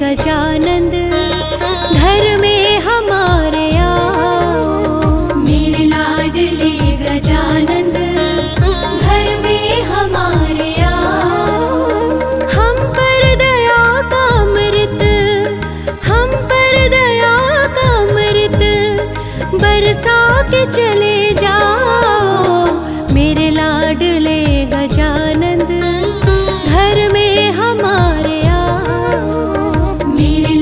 गजानंद घर में हमारे आओ। मेरे लाडले गजानंद घर में हमारे आओ। हम पर दया का अमृत, हम पर दया का अमृत बरसा के चले जाओ। मेरे लाडले गजानंद घर में हमारे आओ। मेरे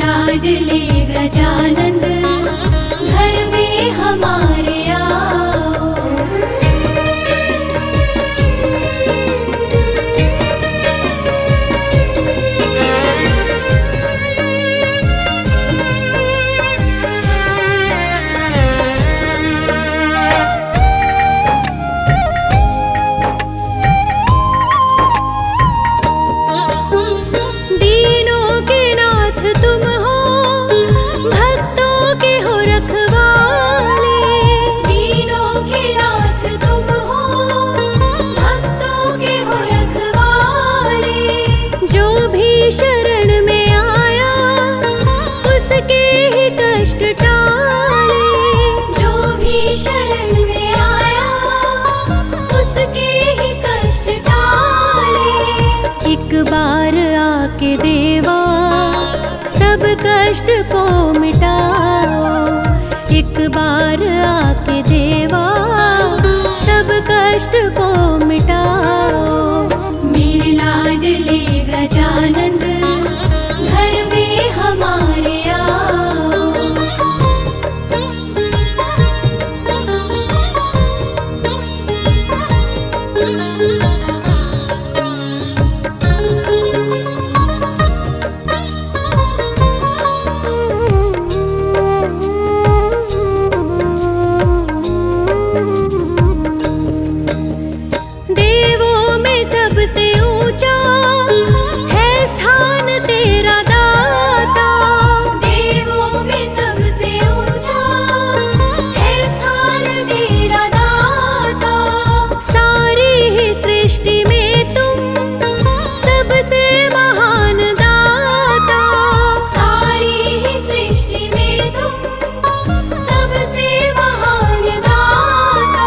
को मिटाओ। एक बार आके देवा सब कष्ट को मिटाओ। मेरे लाडले गजानंद घर में हमारे आओ। देवों में सबसे ऊंचा है स्थान तेरा दाता। देवों में सबसे ऊंचा है स्थान तेरा दाता। सारी ही सृष्टि में तुम सबसे महान दाता। सारी ही सृष्टि में तुम सबसे महान दाता।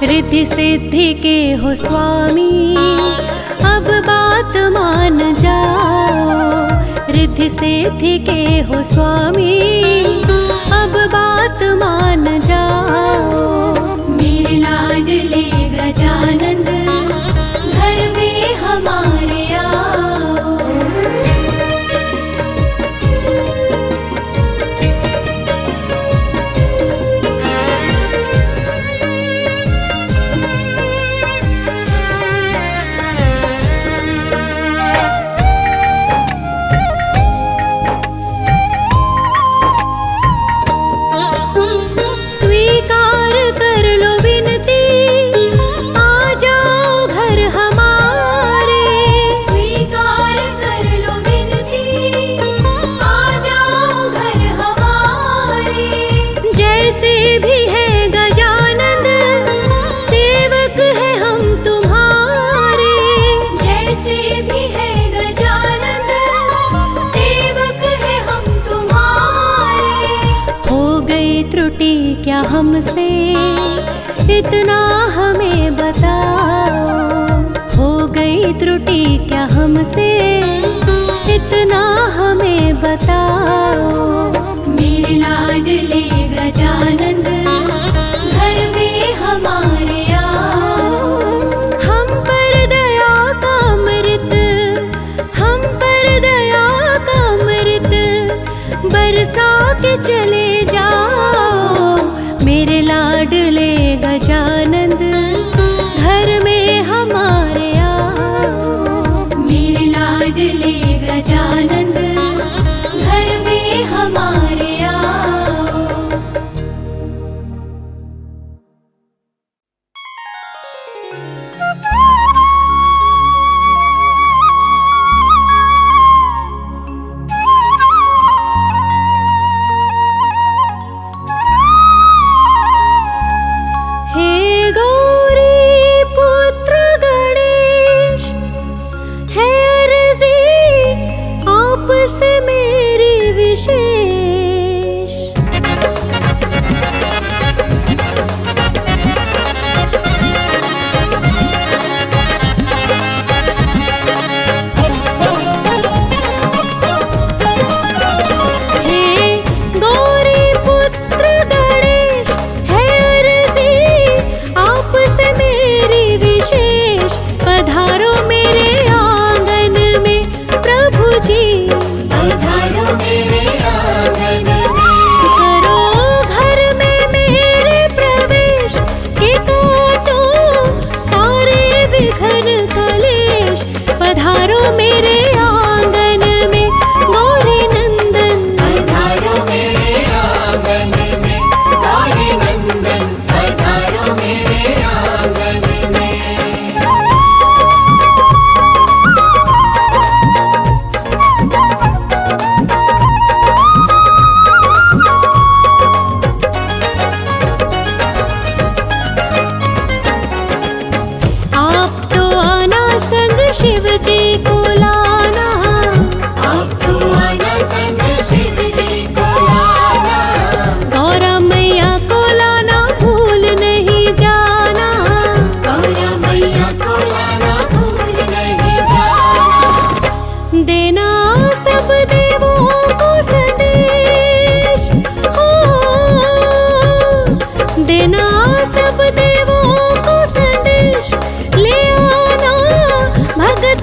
रिद्धि सिद्धि के हो स्वामी अब बात मान जाओ। रिद्धि सिद्धि के हो स्वामी अब बात मान जाओ। मेरे लाडले गजानंद घर में हमारे आओ। स्वीकार कर लो विनती आ जाओ घर हमारे। स्वीकार कर लो विनती आ जाओ घर हमारे। जैसे भी है गजानंद सेवक है हम तुम्हारे। जैसे भी है गजानंद सेवक है हम तुम्हारे। हो गई त्रुटि क्या हमसे इतना हमें बताओ। हो गई त्रुटि क्या हमसे इतना हमें बताओ। मेरे लाडले गजानंद घर में हमारे आओ। हम पर दया का अमृत, हम पर दया का अमृत बरसा के चले जाओ। मेरे लाडले गजानंद घर में हमारे आओ।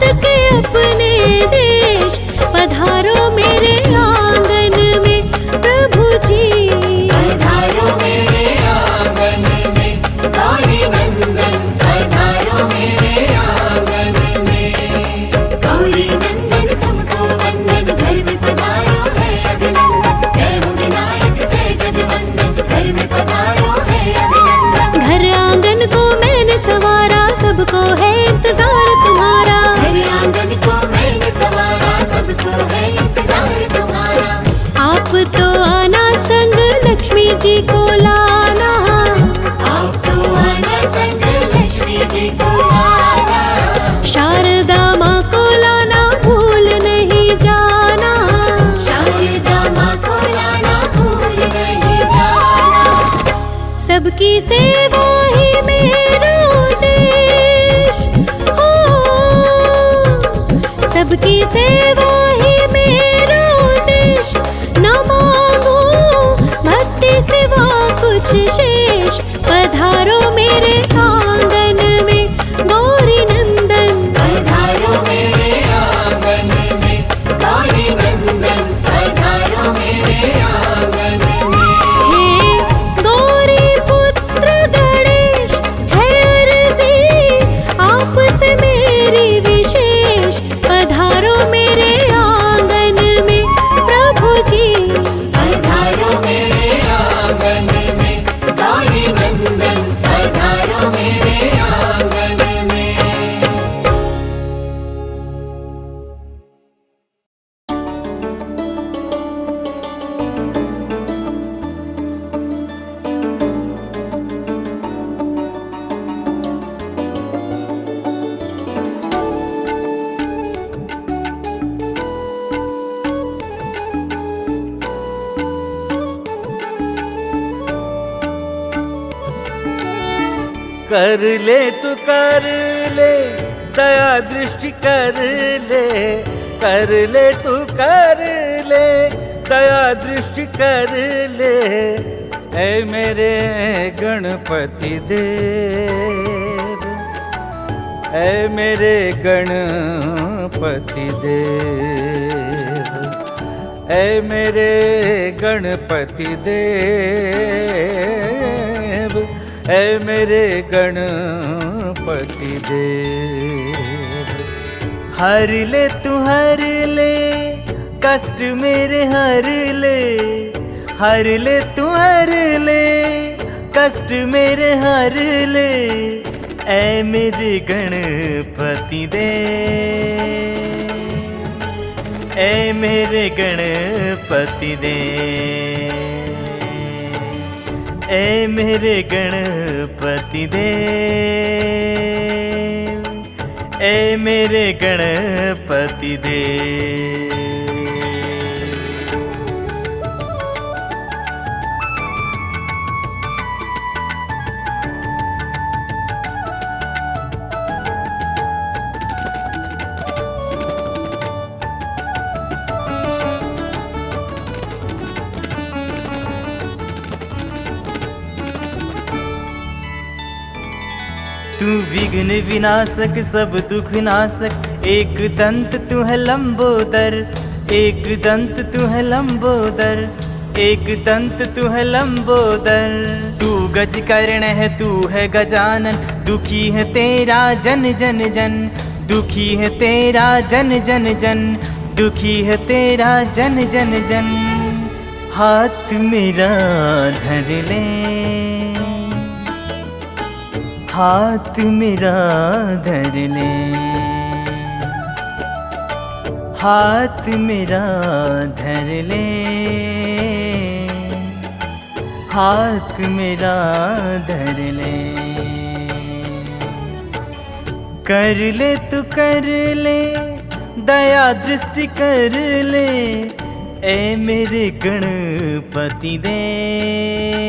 भारत के अपने देश, पधारो मेरे आंगन में प्रभु जी। पधारो मेरे आंगन में गौरी नंदन, पधारो मेरे आंगन में। गौरी नंदन तुमको वंदन, घर में पधारो है अभिनंदन। जय हो विनायक जय जगवंदन, घर में पधारो है अभिनंदन। घर आंगन को मैंने संवारा, सबको है इंतजार तुम्हारा। घर आंगन को मैंने संवारा, सबको है इंतजार तुम्हारा। आप तो आना संग लक्ष्मी जी को लाना, आप तो आना संग लक्ष्मी जी को लाना। शारदा माँ को लाना भूल नहीं जाना। शारदा माँ को लाना भूल नहीं जाना। सबकी सेवा ही मेरा उद्देश हो, सबकी सेवा ही मेरा उद्देश। न मांगो भक्ति सिवा कुछ शेष, पधारो मेरे आंगन में गौरी नंदन। पधारो मेरे आंगन में गौरी नंदन, पधारो मेरे आंगन में। हे गौरी पुत्र गणेश, है अर्जी आपसे मेरी विशेष, पधारो मेरे आंगन में प्रभु जी। पधारो मेरे आंगन में गौरी नंदन, पधारो मेरे आंगन में। कर ले तू कर ले, दया दृष्टि कर ले। कर ले तू कर ले, दया दृष्टि कर ले। ऐ मेरे गणपति देव, ऐ मेरे गणपति देव, ऐ मेरे गणपति देव, ऐ मेरे गणपति देव। हर ले तू हर ले, कष्ट मेरे हर ले। हर ले तू हर ले, कष्ट मेरे हर ले। ऐ मेरे गणपति देव, ऐ मेरे गणपति देव, ऐ मेरे गणपति देव, ऐ मेरे गणपति देव। तू विघ्न विनाशक सब दुख नाशक, एक दंत तू है लंबोदर। एक दंत तू है लंबोदर, एक दंत तू है लंबोदर। तू गज कर्ण है तू है गजानन, दुखी है तेरा जन जन जन। दुखी है तेरा जन जन जन, दुखी है तेरा जन जन जन। हाथ मेरा धर ले, हाथ मेरा धर ले। हाथ मेरा धर ले, हाथ मेरा धर ले। कर ले तू कर ले, दया दृष्टि कर ले। ऐ मेरे गणपति देव,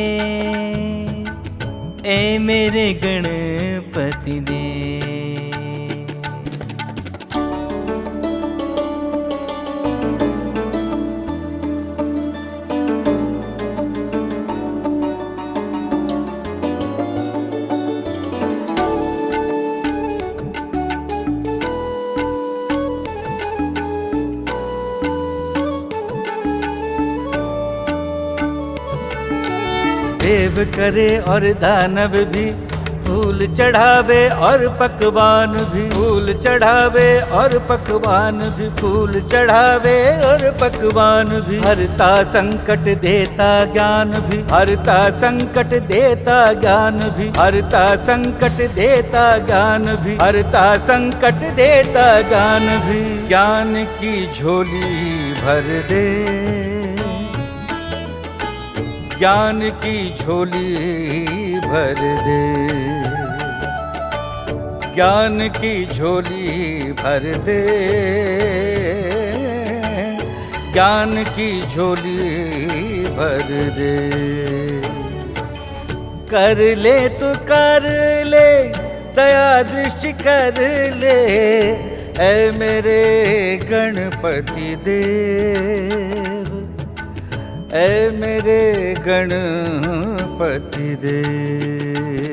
ऐ मेरे गणपति देव। देव करे और दानव भी, फूल चढ़ावे और पकवान भी, फूल चढ़ावे और पकवान भी, फूल चढ़ावे और पकवान भी। हरता संकट देता ज्ञान भी, हरता संकट देता ज्ञान भी, हरता संकट देता ज्ञान भी, हरता संकट देता ज्ञान भी। ज्ञान की झोली भर दे, ज्ञान की झोली भर दे, ज्ञान की झोली भर दे, ज्ञान की झोली भर दे। कर ले तो कर ले, दया दृष्टि कर ले, ऐ मेरे गणपति देव, ऐ मेरे गणपति देव।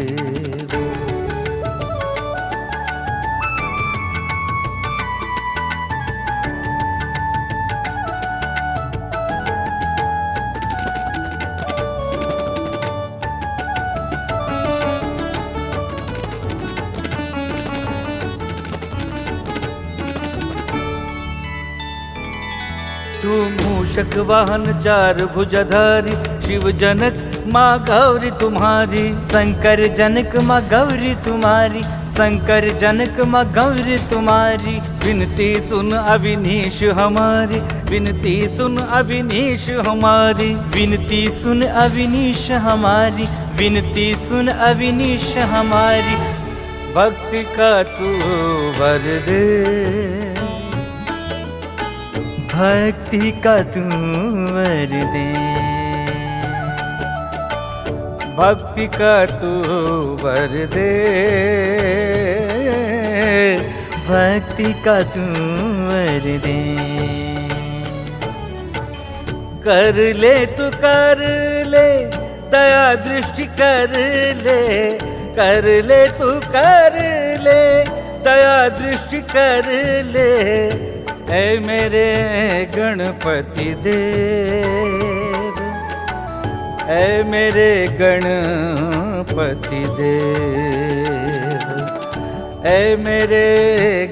तू मूषक वाहन चार भुजधारी, शिव जनक माँ गौरी तुम्हारी, शंकर जनक माँ गौरी तुम्हारी, शंकर जनक माँ गौरी तुम्हारी। विनती सुन अविनीश हमारी, विनती सुन अविनीश हमारी, विनती सुन अविनीश हमारी, विनती सुन अविनीश हमारी। भक्ति का तू वर दे, भक्ति का तू वर दे, भक्ति का तू वर दे, भक्ति का तू वर दे। कर ले तू कर ले, दया दृष्टि कर ले, कर ले तू कर ले, दया दृष्टि कर ले, ऐ मेरे गणपति देव, ऐ मेरे गणपति देव, ऐ मेरे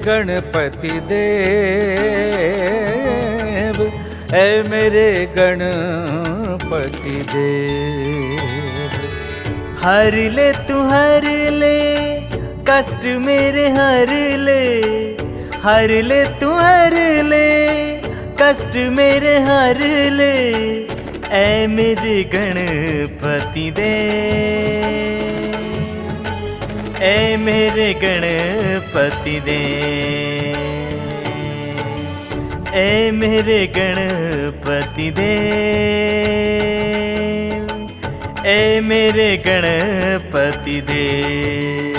गणपति देव, ऐ मेरे गणपति देव। हर ले तू हर ले, कष्ट मेरे हर ले, हर ले तू हर ले, कष्ट मेरे हर ले, ऐ मेरे गणपति देव, ऐ मेरे गणपति देव, ऐ मेरे गणपति देव, ऐ मेरे गणपति देव।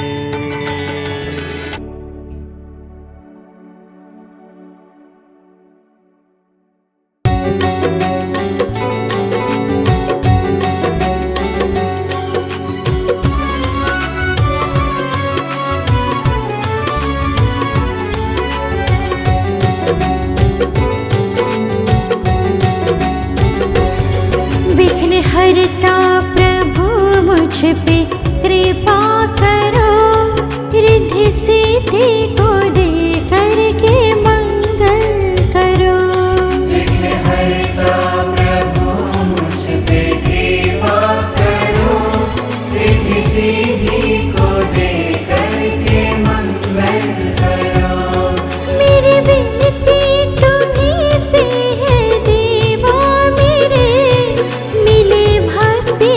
हरता प्रभु मुझ पे कृपा करो, रिद्धि सिद्धि को दे करके मंगल करो। विघ्न हरता प्रभु मुझ पे कृपा करो, रिद्धि सिद्धि को दे करके मंगल करो। मेरी विनती तुम्हीं से है देवा मेरे, मिले भक्ति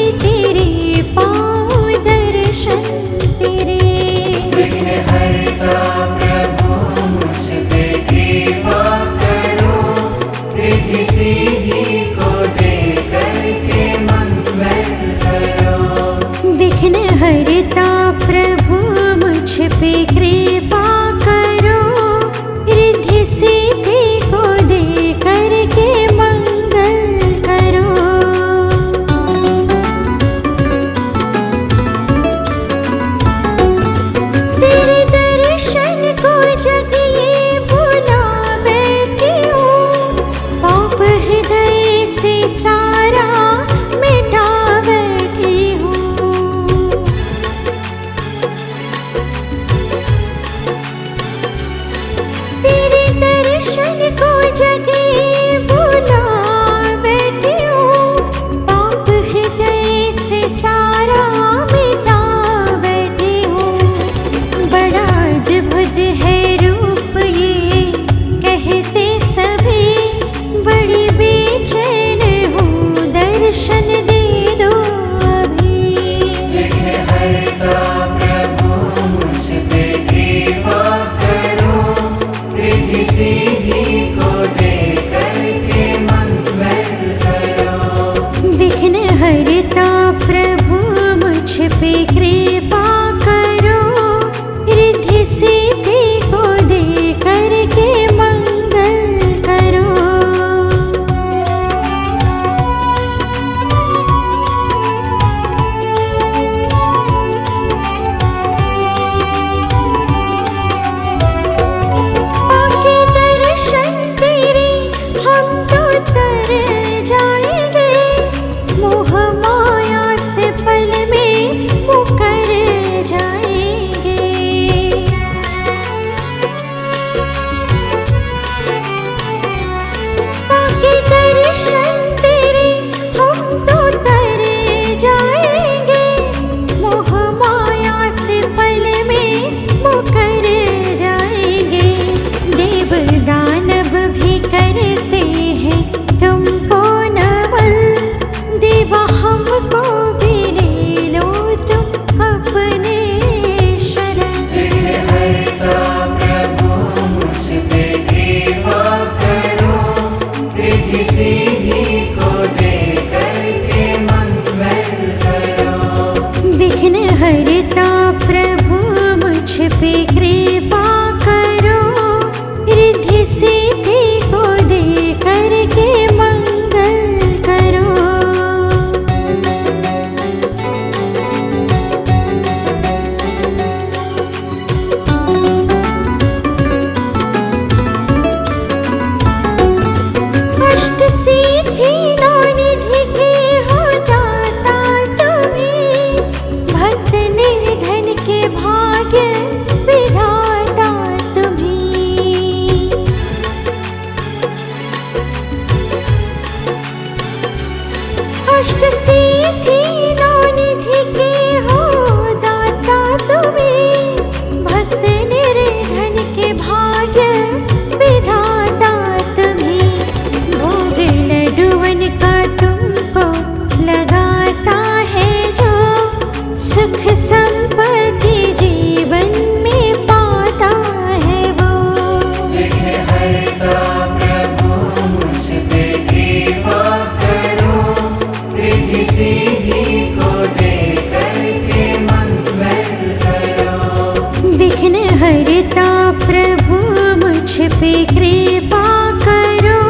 पे कृपा करो,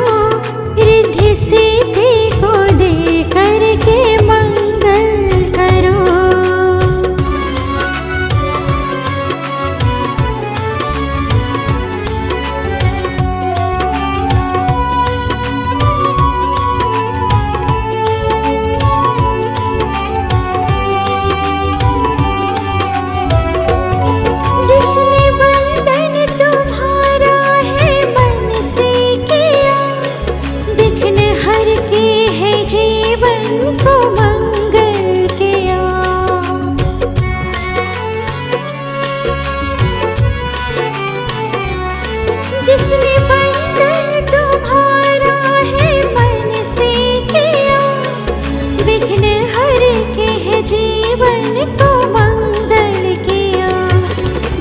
रिद्धि सिद्धि को दे करके मंगल करो। जिसने वंदन तुम्हारा है मन से किया, विघ्न हर के है जीवन को मंगल किया। जिसने वंदन तुम्हारा है मन से किया, विघ्न हर के है जीवन को मंगल किया।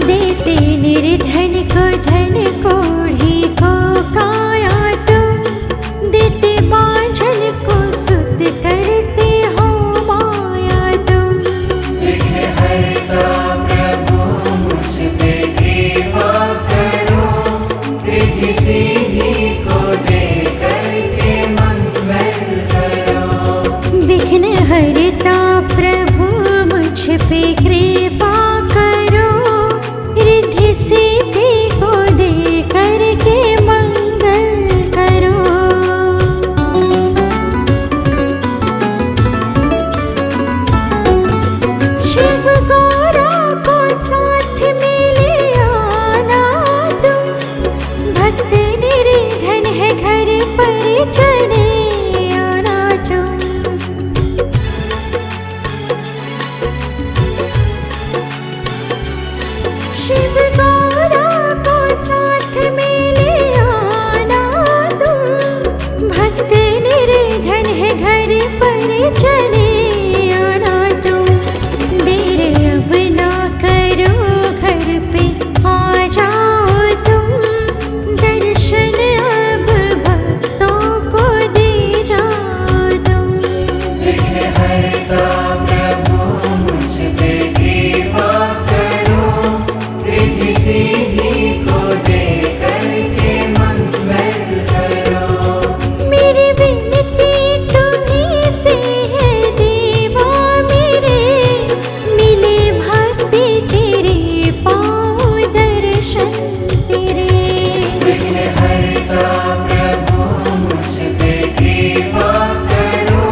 देते निर्धन को धन, कोढ़ी को काया तुम, देते बांझन को सुध करते हो माया तुम। विघ्न हरता प्रभु मुझ पे कृपा करो, रिद्धि सिद्धि को दे करके मंगल करो। विघ्न हरता प्रभु मुझ पे कृपा करो, रिद्धि सिद्धि को दे करके मंगल करो। शिव गौरा को साथ में ले आना तुम, भक्त निर्धन है घर पर चले आना तुम। शिव गौरा को साथ में ले आना तुम, भक्त निर्धन है घर पर चले आना तुम। देर अब ना करो घर पे आ जाओ तुम, दर्शन अब भक्तों को दे जाओ तुम। विघ्न हरता प्रभु मुझ पे कृपा करो, रिद्धि सिद्धि को दे करके मंगल करो। मेरी विनती तुम्हीं से है देवा मेरे, मिले भक्ति तेरे पाँव दर्शन तेरे। विघ्न हरता प्रभु मुझ पे कृपा करो,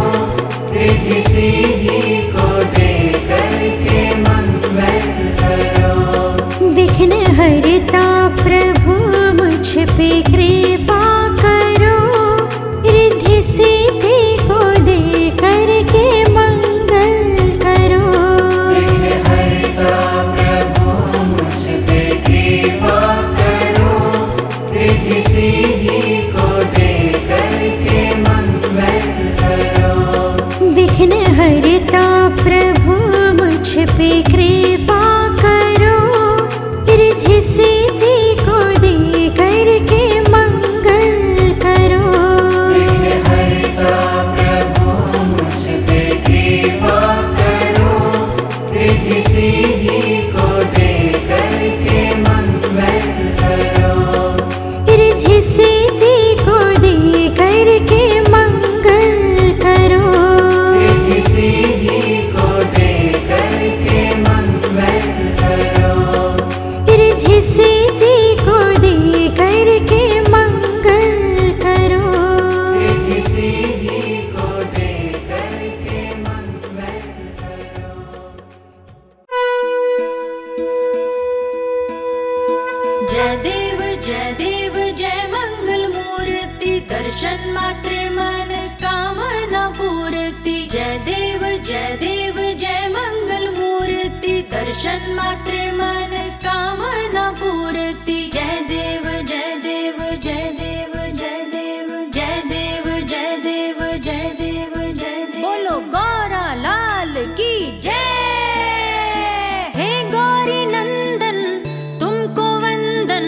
रिद्धि सिद्धि को दे करके मंगल करो। विघ्न हरता प्रभु मुझ पे कृपा करो, रिद्धि सिद्धि को दे करके मंगल करो। विघ्न हरता प्रभु मुझ पे कृपा करो, रिद्धि सिद्धि को दे करके मंगल करो। विघ्न हरता प्रभु मुझ पे कृपा करो, रिद्धि सिद्धि को दे करके मंगल करो। विघ्न हरता प्रभु मुझ पे कृपा करो, रिद्धि सिद्धि को दे करके मंगल करो। रिद्धि सिद्धि को दे करके मंगल करो। रिद्धि सिद्धि को दे करके मंगल करो। रिद्धि सिद्धि को दे करके मंगल करो। रिद्धि सिद्धि को दे करके मंगल करो। जय देव जय मंगल मूर्ति, दर्शन मात्र मन कामना पूर्ति। जय देव जय मंगल मूर्ति, दर्शन मात्र मन कामना पूर्ति। जय देव जय देव जय देव जय देव जय देव जय देव जय देव जय देव। बोलो गौरा लाल की जय। हे गौरी नंदन तुमको वंदन,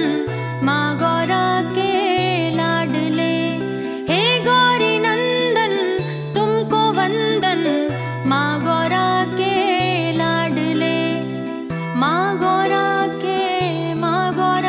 माँ गौरा के लाडले। हे गौरी नंदन तुमको वंदन, माँ गौरा के लाडले। माँ गौरा के माँ गौरा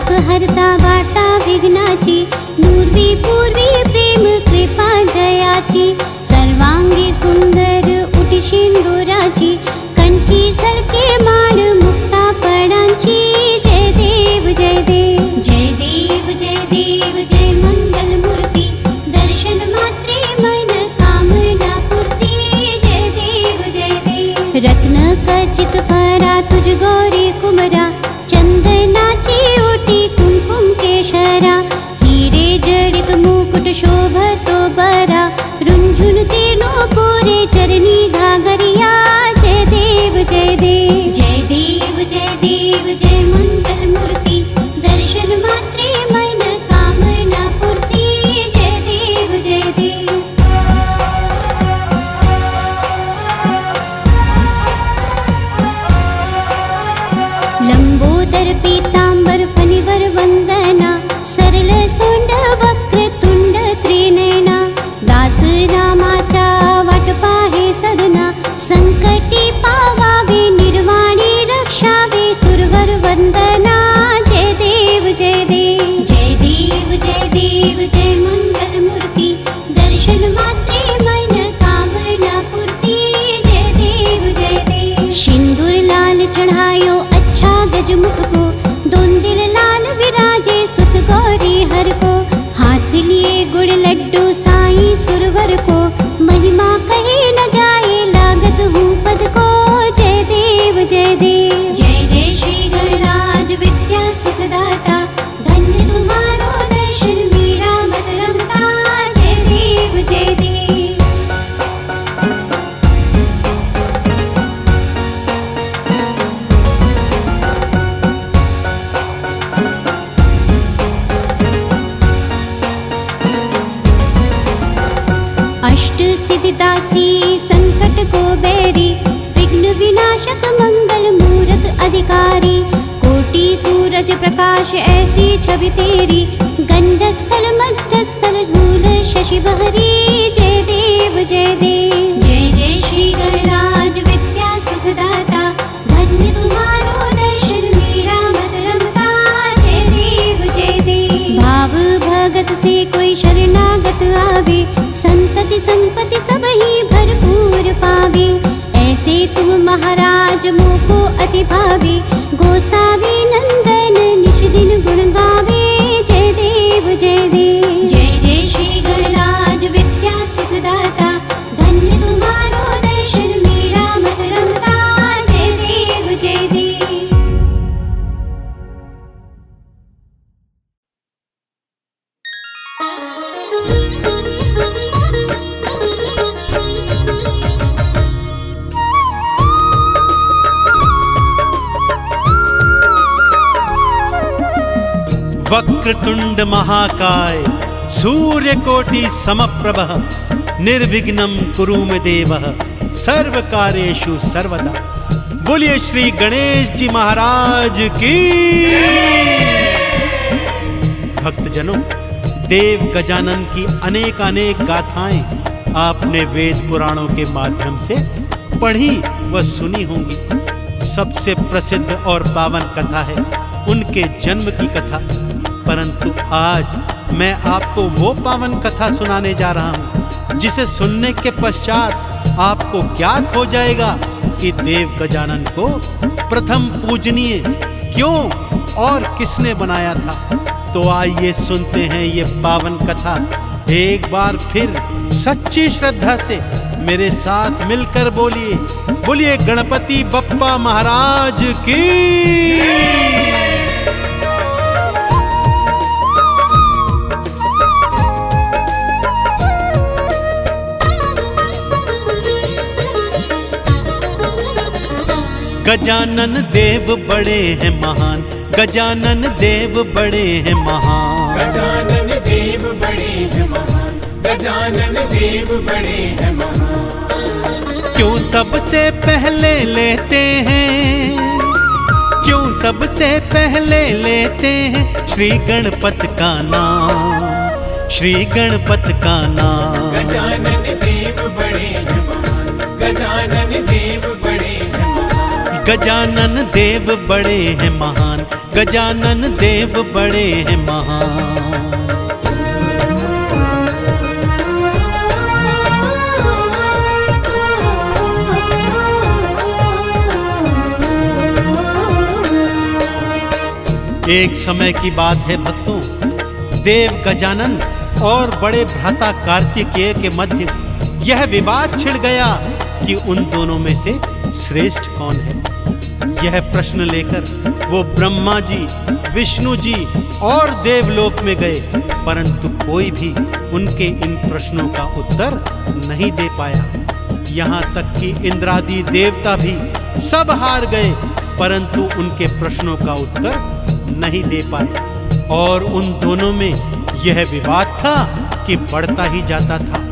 दुःख हरता वार्ता विघ्नाची, नुर्वी पूर्वी प्रेम कृपा जयाची, सर्वांगी सुंदर उटी सिंदुराची, कंठी सरके माळ मुक्ता फळांची. जय देव जय देव जय देव जय देव जय मंगल मूर्ती, दर्शन मात्रे मन कामना पूर्ती. जय देव जय देव. रत्न खचित फरा तुझ गौरी कुमरा, चंदनाची ओटी कुंकुम केशरा, हिरे जडित मुकुट शोभतो बरा, रुंझुन तीर्णो पोरे चरणी घागरिया. जय देव जय देव जय देव जय देव जय मंगल मूर्ती, दर्शन मात्रे मन कामना पूर्ती. जय देव जय देव. लंबोदर पीतांबर फणीवर वंदना, सरल सोंड वक्र तुंड त्रिनयना, दास रामाचा वाट पाहे सदना, संकटी पावावे निर्वाणी रक्षावे सुरवर वंदना. जय देव जय देव जय देव जय देव जय मंगल मूर्ती, दर्शन मात्रे मन कामना पूर्ती. जय देव जय देव. सिंदूर लाल चढ़ायो अच्छा गजमुख को, दोन दिल लाल विराजे सुत गौरी हर को, हाथ लिए गुड़ लड्डू साईं सुरवर को, महिमा कहे न जाए लागत हूँ पद को. जय देव जय देव जय जय श्री गणराज विद्या सुखदाता, धन्य तुम्हारो दर्शन मीरा मत रमता. जय देव जय देव. अष्ट सिद्धिदासी संकट को बैरी, विघ्न विनाशक मंगल मूरत अधिकारी, कोटि सूरज प्रकाश ऐसी छवि तेरी, गंडस्थल मध्यस्थल शूल शशि बहरी. जय देव जय देव जय जय श्री गणराज विद्या सुखदाता, धन्य तुम्हारो दर्शन मीरा मत रमता. जय देव जय देव. भाव भगत से कोई शरणागत आवे, संतति संपत्ति सब ही भरपूर पावे, ऐसे तुम महाराज मोको अति भावे, गोसावी नंदन निज दिन गुण गावे. जय देव जय देव जय जय श्री गणराज विद्या सुखदाता, धन्य तुम्हारो दर्शन मीरा मत रमता. जय देव जय देव. वक्रतुंड महाकाय सूर्यकोटि समप्रभः, निर्विघ्नं कुरु मे देवः सर्वकार्येषु सर्वदा. बोलिए श्री गणेश जी महाराज की. भक्तजनों, देव गजानन की अनेक अनेक गाथाएं आपने वेद पुराणों के माध्यम से पढ़ी व सुनी होंगी. सबसे प्रसिद्ध और पावन कथा है उनके जन्म की कथा, परंतु आज मैं आपको वो पावन कथा सुनाने जा रहा हूँ जिसे सुनने के पश्चात आपको ज्ञात हो जाएगा कि देव गजानन को प्रथम पूजनीय क्यों और किसने बनाया था. तो आइए सुनते हैं ये पावन कथा एक बार फिर सच्ची श्रद्धा से मेरे साथ मिलकर बोलिए, बोलिए गणपति बप्पा महाराज की. गजानन देव बड़े हैं महान, गजानन देव बड़े हैं महान, गजानन देव बड़े हैं महान, गजानन देव बड़े हैं महान. क्यों सबसे पहले लेते हैं, क्यों सबसे पहले लेते हैं श्री गणपत का नाम, श्री गणपत का नाम. गजानन देव बड़े हैं महान, गजानन देव बड़े हैं महान. गजानन देव बड़े हैं महान, गजानन देव बड़े हैं महान। एक समय की बात है भक्तों, देव गजानन और बड़े भ्राता कार्तिकेय के मध्य यह विवाद छिड़ गया कि उन दोनों में से श्रेष्ठ कौन है। यह प्रश्न लेकर वो ब्रह्मा जी, विष्णु जी और देवलोक में गए, परंतु कोई भी उनके इन प्रश्नों का उत्तर नहीं दे पाया। यहाँ तक कि इंद्रादि देवता भी सब हार गए, परंतु उनके प्रश्नों का उत्तर नहीं दे पाए। और उन दोनों में यह विवाद था कि बढ़ता ही जाता था।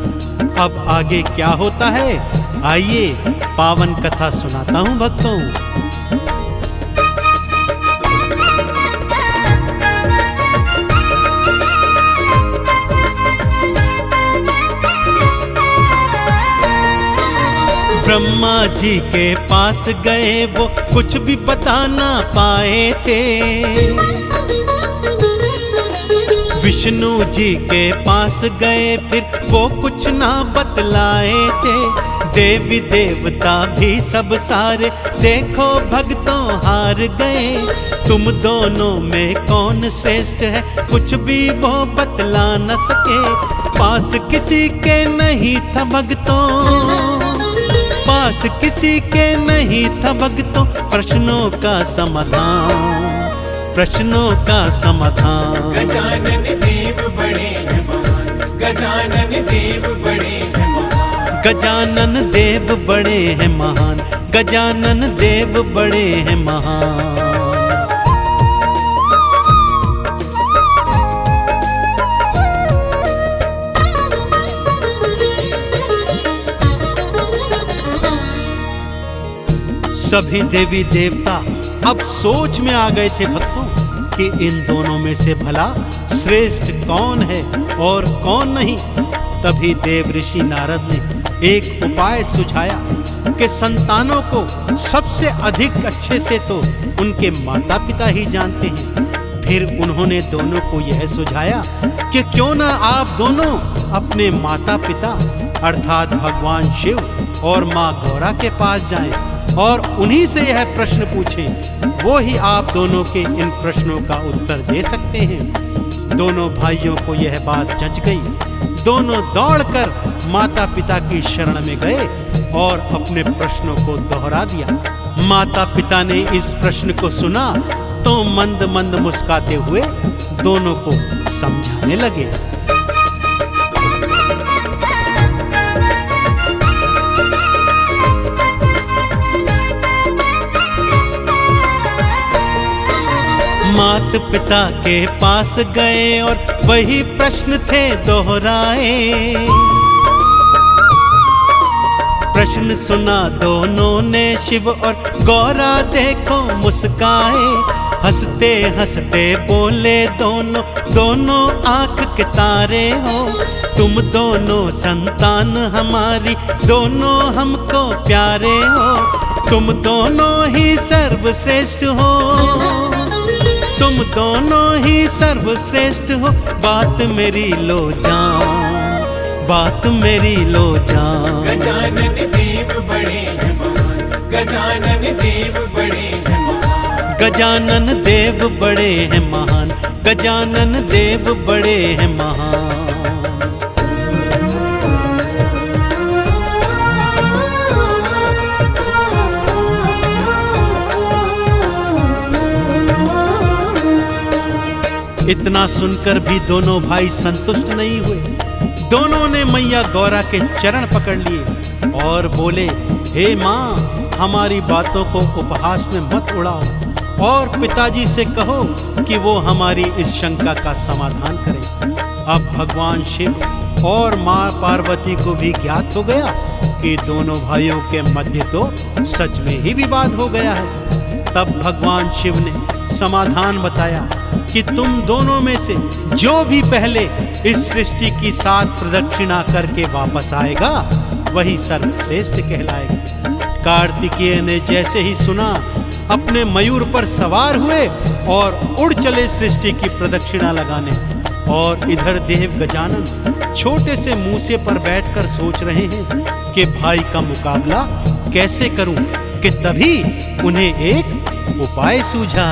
अब आगे क्या होता है, आइए पावन कथा सुनाता हूं भक्तों। ब्रह्मा जी के पास गए, वो कुछ भी बता ना पाए थे। विष्णु जी के पास गए, फिर वो कुछ ना बतलाए थे। देवी देवता भी सब सारे देखो भक्तों हार गए। तुम दोनों में कौन श्रेष्ठ है, कुछ भी वो बतला न सके। पास किसी के नहीं था भक्तों, पास किसी के नहीं था भक्तों, प्रश्नों का समाधान, प्रश्नों का समाधान। गजानन देव बड़े हैं महान, गजानन देव बड़े हैं महान। गजानन देव बड़े हैं महान, गजानन देव बड़े हैं महान। सभी देवी देवता अब सोच में आ गए थे भक्तों कि इन दोनों में से भला श्रेष्ठ कौन है और कौन नहीं। तभी देव ऋषि नारद ने एक उपाय सुझाया कि संतानों को सबसे अधिक अच्छे से तो उनके माता पिता ही जानते हैं। फिर उन्होंने दोनों को यह सुझाया कि क्यों ना आप दोनों अपने माता पिता अर्थात भगवान शिव और माँ गौरा के पास जाएं और उन्हीं से यह प्रश्न पूछें। वो ही आप दोनों के इन प्रश्नों का उत्तर दे सकते हैं। दोनों भाइयों को यह बात जच गई। दोनों दौड़कर माता पिता की शरण में गए और अपने प्रश्नों को दोहरा दिया। माता पिता ने इस प्रश्न को सुना तो मंद मंद मुस्कुराते हुए दोनों को समझाने लगे। मात पिता के पास गए और वही प्रश्न थे दोहराए। प्रश्न सुना दोनों ने, शिव और गौरा देखो मुस्काए। हंसते हंसते बोले दोनों, दोनों आंख के तारे हो। तुम दोनों संतान हमारी, दोनों हमको प्यारे हो। तुम दोनों ही सर्वश्रेष्ठ हो, तुम दोनों ही सर्वश्रेष्ठ हो। बात मेरी लो जान, बात मेरी लो जान। गजानन देव बड़े हैं महान, गजानन देव बड़े हैं महान। गजानन देव बड़े हैं महान, गजानन देव बड़े हैं महान। इतना सुनकर भी दोनों भाई संतुष्ट नहीं हुए। दोनों ने मैया गौरा के चरण पकड़ लिए और बोले, हे माँ, हमारी बातों को उपहास में मत उड़ाओ और पिताजी से कहो कि वो हमारी इस शंका का समाधान करें। अब भगवान शिव और माँ पार्वती को भी ज्ञात हो गया कि दोनों भाइयों के मध्य तो सच में ही विवाद हो गया है। तब भगवान शिव ने समाधान बताया कि तुम दोनों में से जो भी पहले इस सृष्टि की 7 प्रदक्षिणा करके वापस आएगा वही सर्वश्रेष्ठ कहलाएगा। कार्तिकेय ने जैसे ही सुना, अपने मयूर पर सवार हुए और उड़ चले सृष्टि की प्रदक्षिणा लगाने। और इधर देव गजानन छोटे से मूसे पर बैठकर सोच रहे हैं कि भाई का मुकाबला कैसे करूं, कि तभी उन्हें एक उपाय सूझा।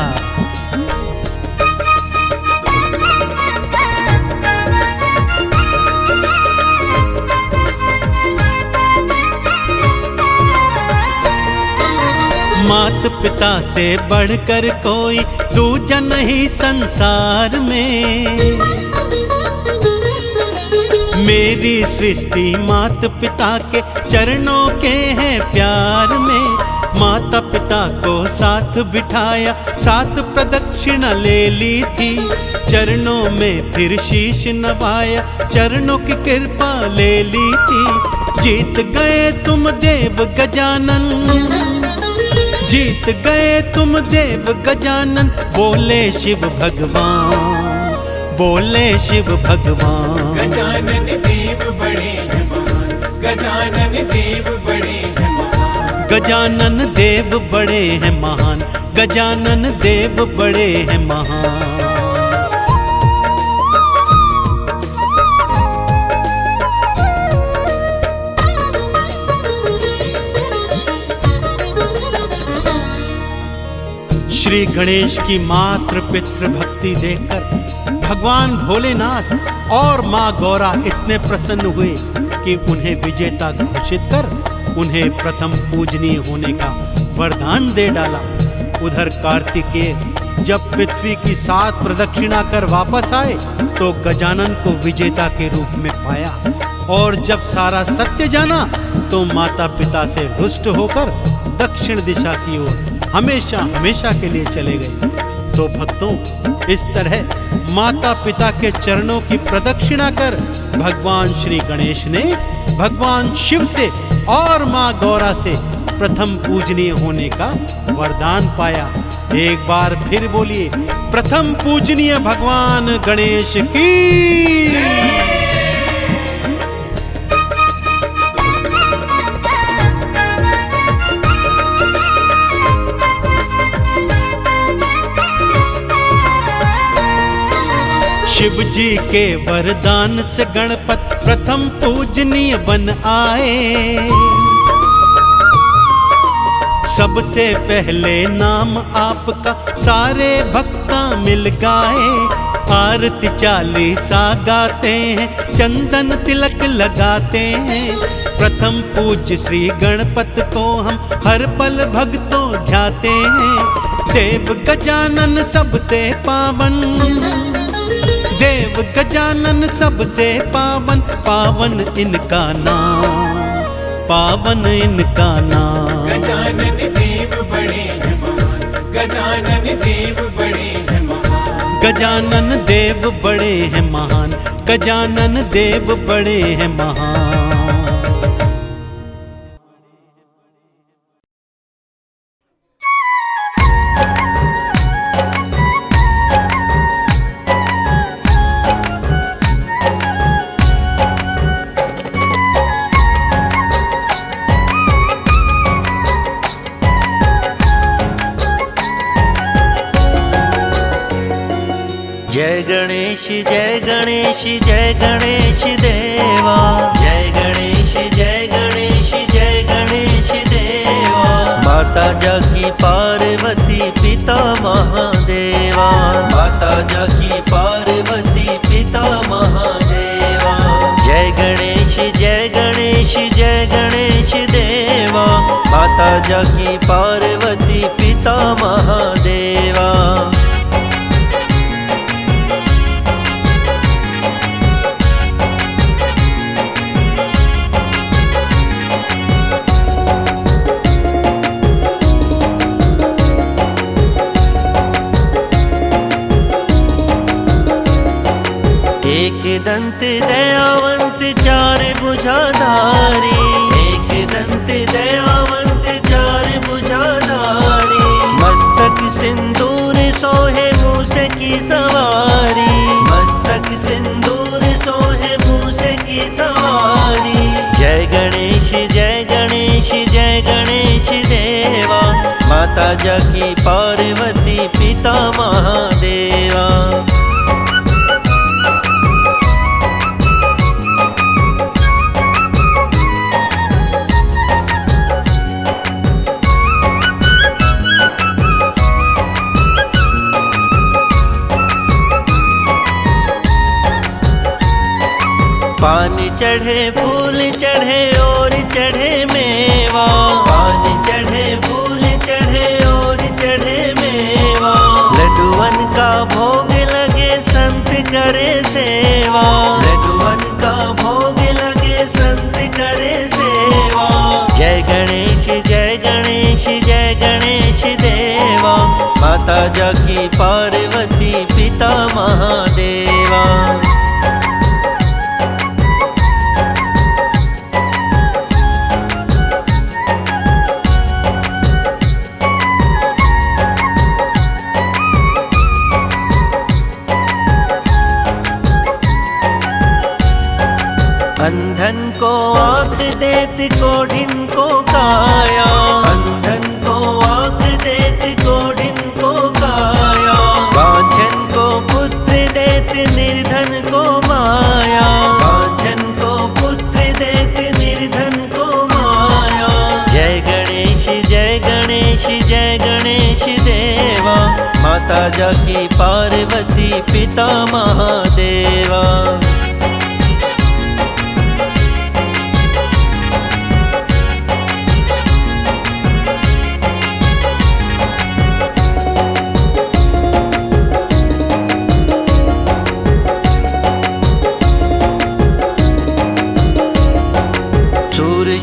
मात पिता से बढ़कर कोई दूजा नहीं संसार में। मेरी सृष्टि माता पिता के चरणों के है प्यार में। माता पिता को साथ बिठाया, साथ प्रदक्षिणा ले ली थी। चरणों में फिर शीश नवाया, चरणों की कृपा ले ली थी। जीत गए तुम देव गजानन, जीत गए तुम देव गजानन। बोले शिव भगवान, बोले शिव भगवान। गजानन देव बड़े हैं महान, गजानन देव बड़े हैं महान। गजानन देव बड़े हैं महान, गजानन देव बड़े हैं महान। श्री गणेश की मातृ पितृ भक्ति देखकर भगवान भोलेनाथ और माँ गौरा इतने प्रसन्न हुए कि उन्हें विजेता घोषित कर उन्हें प्रथम पूजनीय होने का वरदान दे डाला। उधर कार्तिकेय जब पृथ्वी की 7 प्रदक्षिणा कर वापस आए तो गजानन को विजेता के रूप में पाया। और जब सारा सत्य जाना तो माता पिता से रुष्ट होकर दक्षिण दिशा की ओर हमेशा हमेशा के लिए चले गए। तो भक्तों, इस तरह माता पिता के चरणों की प्रदक्षिणा कर भगवान श्री गणेश ने भगवान शिव से और माँ गौरा से प्रथम पूजनीय होने का वरदान पाया। एक बार फिर बोलिए, प्रथम पूजनीय भगवान गणेश की। शिव जी के वरदान से गणपत प्रथम पूजनीय बन आए। सबसे पहले नाम आपका सारे भक्ता मिल गाए। आरती 40 गाते हैं, चंदन तिलक लगाते हैं। प्रथम पूज्य श्री गणपत को हम हर पल भक्तों ध्याते हैं। देव गजानन सबसे पावन, देव गजानन सबसे पावन। पावन इनका नाम, पावन इनका नाम। गजानन देव बड़े हैं महान, गजानन देव बड़े हैं महान। गजानन देव बड़े हैं महान, गजानन देव बड़े हैं महान। जय गणेश जय गणेश जय गणेश देवा। जय गणेश जय गणेश जय गणेश देवा। माता जाकी पार्वती पिता महादेवा। माता जाकी पार्वती पिता महादेवा। जय गणेश जय गणेश जय गणेश देवा। माता जाकी पार्वती पिता महादेवा। एक दंत दयावंत चार भुजाधारी। एक दंत दयावंत चार भुजाधारी। मस्तक सिंदूर सोहे मूसे की सवारी। मस्तक सिंदूर सोहे मूसे की सवारी। जय गणेश जय गणेश जय गणेश देवा, माता जाकी पार्वती पिता महादेवा। पान चढ़े फूल चढ़े और चढ़े मेवा, पान चढ़े फूल चढ़े और चढ़े मेवा। लड्डूवन का भोग लगे संत करे सेवा, लड्डूवन का भोग लगे संत करे सेवा। जय गणेश जय गणेश जय गणेश देवा, माता जाकी पार्वती पिता महादेवा। अंधन को आँख देत कोढ़िन को काया, अंधन को आँख देत कोढ़िन को काया। वांछन को पुत्र देत निर्धन को माया, वांछन को पुत्र देत निर्धन को माया। जय गणेश जय गणेश जय गणेश देवा, माता जाकी पार्वती पिता महादेवा।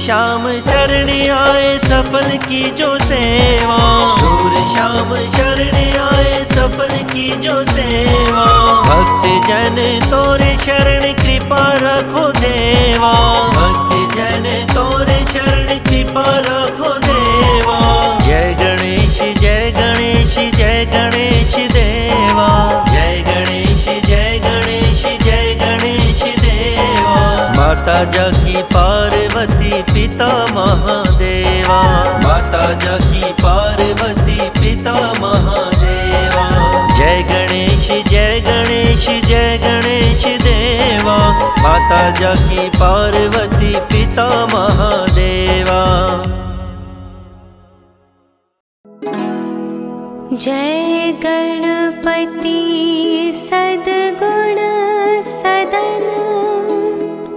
श्याम शरण आए सफल की जो सेवा, सूर श्याम शरण आए सफल की जो सेवा। भक्त जन तोरे शरण कृपा रखो देवा, भक्त जन तोरे शरण कृपा रखो देवा। जय गणेश जय गणेश जय गणेश देवा, जय गणेश जय गणेश जय गणेश देवा। माता जाकी पार्वती पिता महादेवा, माता जाकी पार्वती पिता महादेवा। जय गणेश जय गणेश जय गणेश देवा, माता जाकी पार्वती पिता महादेवा। जय गणपति सद्गुण सदन,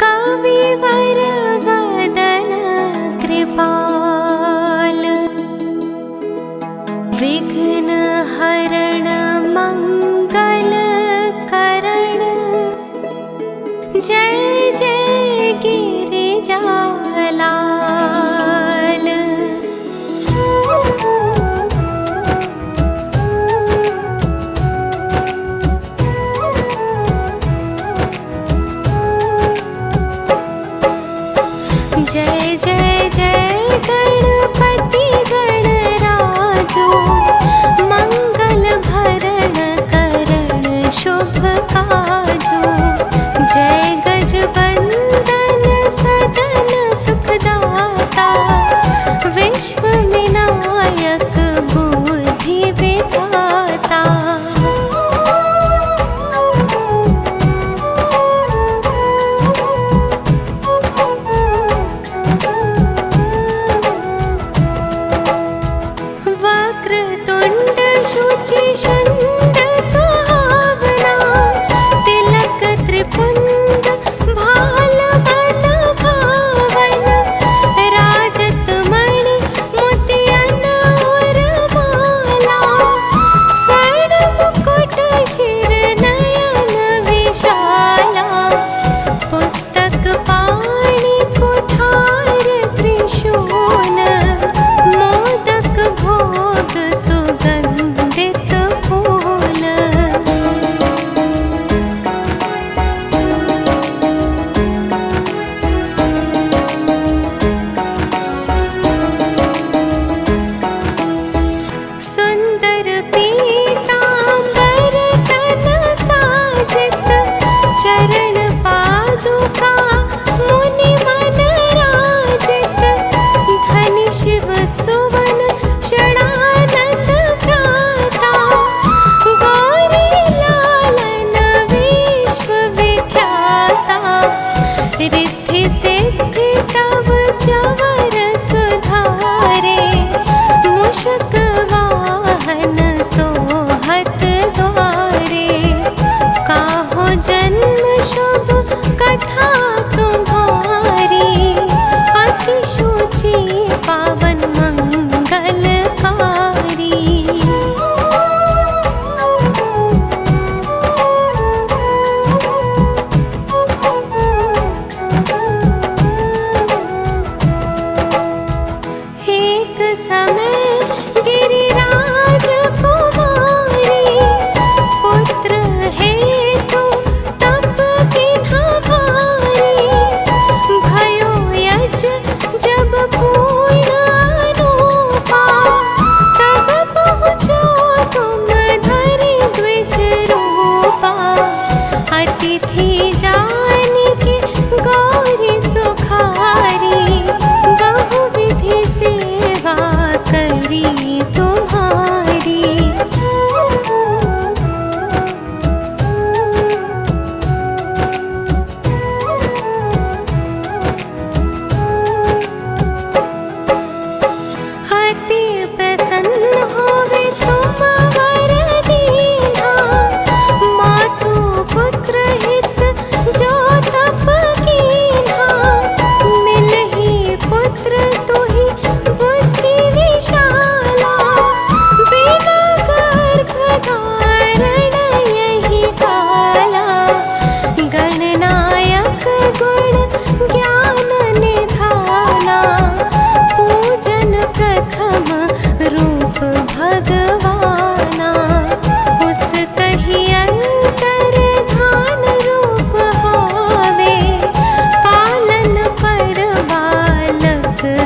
कविवर वदन कृपाल। विघ्न हरण मंगल करण, जय जय गिरिजालाल। जय जय जय गणपति गणराजो, मंगल भरण करण शुभ काजो। जय गजबंदन सदन सुखदाता, विश्व विनायक बुद्धि विधाता। शुचिषण्ड सुहावना, तिलक त्रिपुंड भाल मन भावन। राजत मणि मोतियन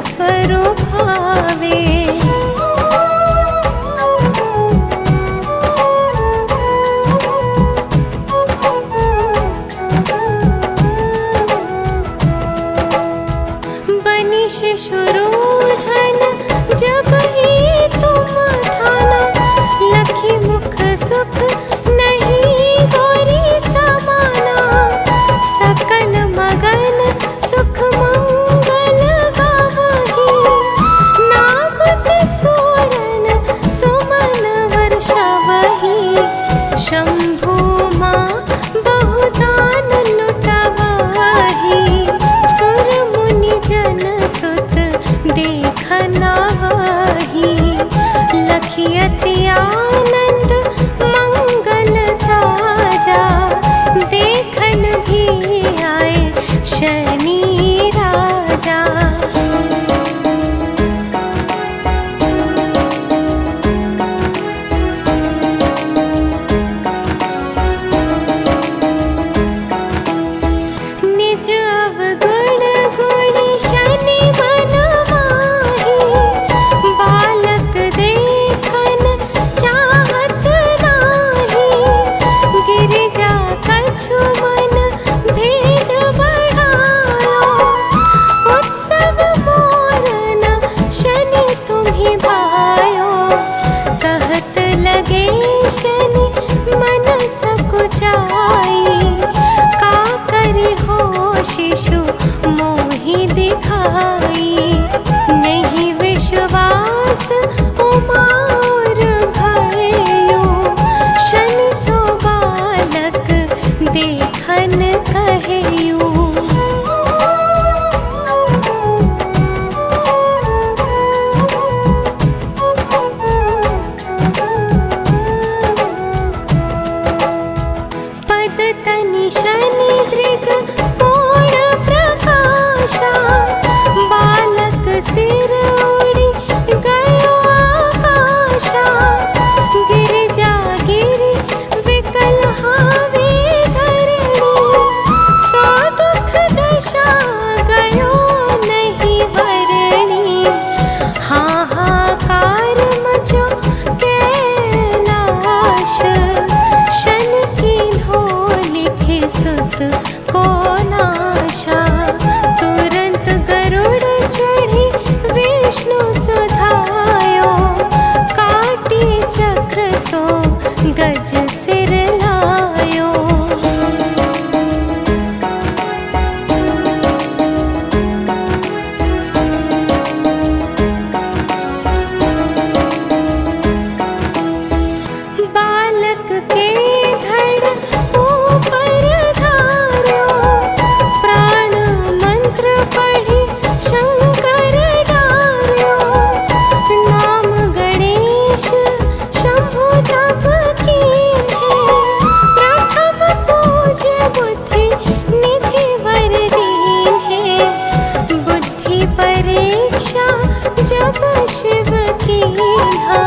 स्वरूप भावे। बनी शिशुरूधन जब ही तुम ठाना, लखी मुख सुख नहीं गौरी समाना। सकल मगन सुख मंगल गावही, नाभत सूरन सुमन वर्षावही। शंभु मां बहुदान लुटावही, सुर मुनि जन सुत देखना वही। लखी अति आनंद मंगल साजा, देखन भी आए शनि राजा। निज अवगुण गुणी शनि मन माही, बालक देखन चाहत नाही। गिरिजा कछु मन भेद बढ़ायो, उत्सव मोरन शनि तुम्हि भायो। कहत लगे शनि मन सकुचाई, का करि हो शिशु मोहि दिखाई। नहीं विश्वास उमार भयो, शनि सो बालक देखन कहेयू। पद तनि शनि दृग पूर्ण प्रकाशा, बालक सिर उड़ी गयो आकाशा। गिरिजा गिरि विकल हावे धरणी, सो दुख दशा गयो नहीं वरणी। हाहाकार मचो कैलाश, शनि कीन्हो लिखे सुत को नाशा। तुरंत गरुड़ चढ़ी विष्णु सुधायो, काटी चक्र सो गज सिर लायो। बालक के धड़ ऊपर धार्यो, प्राण मंत्र पढ़ी शंकर डार्यो। नाम गणेश शंभु तप कीन्हे, प्रथम पूज्य बुद्धि निधि वर दीन्हे। बुद्धि परीक्षा जब शिव कीन्हा,